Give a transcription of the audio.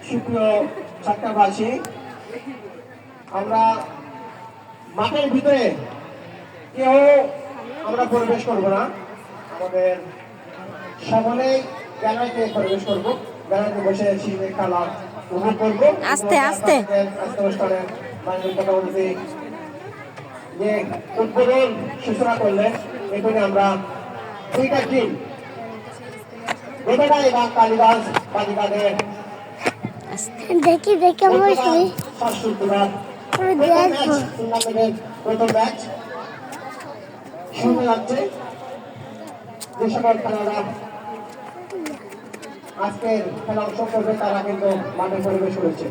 সুপ্রিয় ছাত্রবাসী, আমরা মাঠের ভিতরে কেউ আমরা প্রবেশ করব না, আমাদের সকলেই গ্যালারিতে প্রবেশ করব। গ্যালারিতে বসে শীতের খেলা উপভোগ করবো। আস্তে আস্তে অনুষ্ঠানের মাননীয় প্রধানমন্ত্রী যে উদ্বোধন সূচনা করলেন, এখানে আমরা দুইটা টিম বেদানা এবং কালীগঞ্জ বালিকাদের দেখি আমার প্রথম ম্যাচ শুরু যাচ্ছে। যে সকল খেলোয়াড়রা আজকের খেলা অংশ করবে তারা কিন্তু মাঠে পরিবেশ করেছে।